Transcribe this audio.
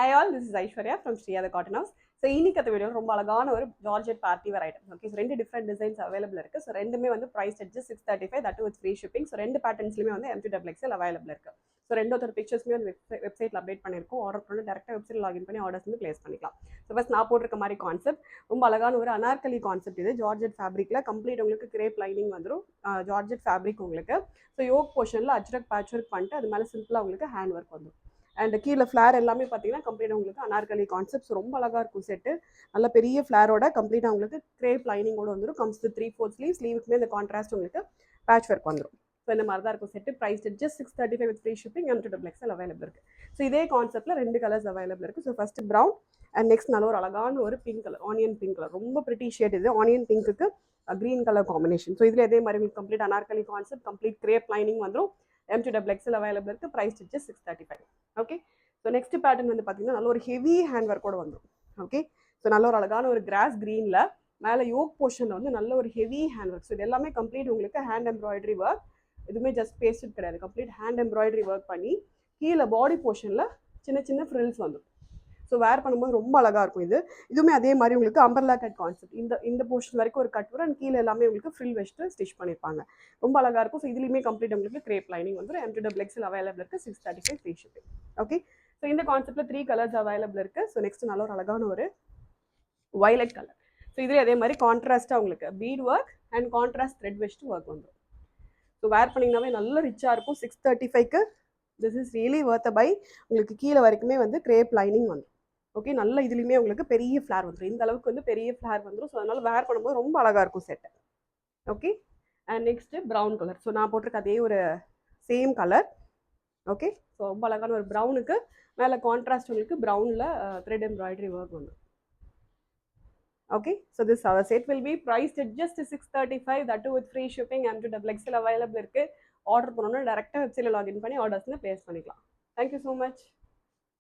Hi all, this is Aishwarya from Shriya the Cotton House. So இன்னைக்கு அந்த video ரொம்ப அழகான ஒரு georgette party wear item. Okay, so ரெண்டு டிஃப்ரெண்ட் டிசைன்ஸ் அவைலபிள் இருக்கு. ஸோ ரெண்டுமே வந்து price adjust 635, that with free shipping. So ரெண்டு பேட்டர்ன்ஸ்லையுமே வந்து M2XL அவைலபிள் இருக்கு. ஸோ ரெண்டோட பிக்சர்ஸ்மே வந்து வெப்சைட்ல அப்டேட் பண்ணியிருக்கோம். ஆர்டர் பண்ணி டேரக்டாக வெப்சைட் லாகின் பண்ணி ஆர்டர்ஸ் வந்து பிளேஸ் பண்ணிக்கலாம். ஸோ ஃபஸ்ட் நான் போட்டிருக்க மாதிரி கான்செப்ட் ரொம்ப அழகான ஒரு அனார்கலி கான்செப்ட். இது ஜார்ஜெட் ஃபேப்ரிக்ல கம்ப்ளீட் உங்களுக்கு கிரேப் லைனிங் வந்துடும். ஜார்ஜெட் ஃபேப்ரிக் உங்களுக்கு. ஸோ யோக் போர்ஷனில் அஜ்ரக் பேட்ச் ஒர்க் பண்ணிட்டு அது மேலே சிம்பிளாக உங்களுக்கு ஹேண்ட் ஒர்க் வந்துடும். அண்ட் கீழே ஃப்ளார் எல்லாமே பார்த்தீங்கன்னா கம்ப்ளீட் உங்களுக்கு அனார்கலி கான்செப்ட்ஸ் ரொம்ப அழகாக இருக்கும் செட்டு. நல்ல பெரிய ஃப்ளாரோட கம்ப்ளீட்டாக உங்களுக்கு கிரேப் லைனிங்கோட வந்துடும். கம்ஸ் 3/4 ஸ்லீவ்ஸ்லேயுமே இந்த கான்ட்ராஸ்ட் உங்களுக்கு பேட்ச் ஒர்க் வந்துடும். ஸோ இந்த மாதிரி தான் இருக்கும் set. Price just 635 with free shipping. M2XL available இருக்குது. ஸோ இதே கான்செப்ட்டில் ரெண்டு கலர்ஸ் அவைலபிள் இருக்குது. So first brown and next நல்ல ஒரு அழகான ஒரு pink colour, onion pink colour. ரொம்ப ப்ரிட்டி ஷேட் இது. ஆனியன் பிங்க்குக்கு க்ரீன் கலர் காம்பினேஷன். ஸோ இதில் இதே மாதிரி உங்களுக்கு complete anarkali concept, complete crepe lining வந்துடும். M2XL அவைலபிள் இருக்குது. Price just 635. Okay, so next pattern வந்து பார்த்தீங்கன்னா நல்ல ஒரு ஹெவி ஹேண்ட் ஒர்க்கோட வந்துடும். ஓகே, ஸோ நல்ல ஒரு அழகான ஒரு கிராஸ் க்ரீனில் மேலே யோக் போர்ஷனில் வந்து நல்ல ஒரு ஹெவி ஹேண்ட் ஒர்க். ஸோ இது எல்லாமே கம்ப்ளீட் உங்களுக்கு ஹேண்ட் எம்ப்ராய்டரி ஒர்க். எதுவுமே ஜஸ்ட் பேஸ்ட் கிடையாது. கம்ப்ளீட் ஹேண்ட் எம்ப்ராய்டரி ஒர்க் பண்ணி கீழே பாடி போர்ஷனில் சின்ன சின்ன ஃப்ரில்ஸ் வந்துடும். ஸோ வேர் பண்ணும்போது ரொம்ப அழகாக இருக்கும். இதுவுமே அதே மாதிரி உங்களுக்கு அம்பர்லா கட் கான்செப்ட். இந்த போர்ஷன் வரைக்கும் ஒரு கட் வரும் அண்ட் கீழே எல்லாமே உங்களுக்கு ஃப்ரில் வச்சுட்டு ஸ்டிச் பண்ணியிருப்பாங்க. ரொம்ப அழகாக இருக்கும். ஸோ இதுலேயுமே கம்ப்ளீட் உங்களுக்கு கிரேப் லைனிங் வந்துடும். M2XL அவைலபிள் இருக்குது. 635 ஃப்ரீ ஷிப்பிங். ஓகே, ஸோ இந்த கான்செப்ட்டில் 3 கலர்ஸ் அவைலபிள் இருக்குது. ஸோ நெக்ஸ்ட் நல்ல ஒரு அழகான ஒரு வயலட் கலர். ஸோ இதுலேயே அதே மாதிரி கான்ட்ராஸ்ட்டாக உங்களுக்கு bead work and contrast thread வச்சுட்டு ஒர்க் வந்துடும். ஸோ வேர் பண்ணிங்கனாவே நல்ல ரிச்சாக இருக்கும். 635க்கு this is really worth a buy. உங்களுக்கு கீழே வரைக்குமே வந்து கிரேப் லைனிங் வந்துடும். ஓகே, நல்ல இதுலேயுமே உங்களுக்கு பெரிய ஃப்ளார் வந்துடும். இந்த அளவுக்கு வந்து பெரிய ஃப்ளார் வந்துடும். ஸோ அதனால் வேர் பண்ணும்போது ரொம்ப அழகாக இருக்கும் set. Okay, and next brown colour. So நான் போட்டிருக்க அதே ஒரு சேம் கலர். ஓகே, ஸோ ரொம்ப அழகான ஒரு ப்ரௌனுக்கு மேலே கான்ட்ராஸ்ட் உங்களுக்கு ப்ரௌனில் த்ரெட் எம்ப்ராய்டரி ஒர்க் வந்துடும். Okay, so this our set will be priced at just 635, that too with free shipping. M2XL available இருக்கு. ஆர்டர் பண்ணனும்னா டைரக்டா வெப்சைட்ல லாகின் பண்ணி ஆர்டர்ஸ்ல பிளேஸ் பண்ணிக்கலாம். Thank you so much.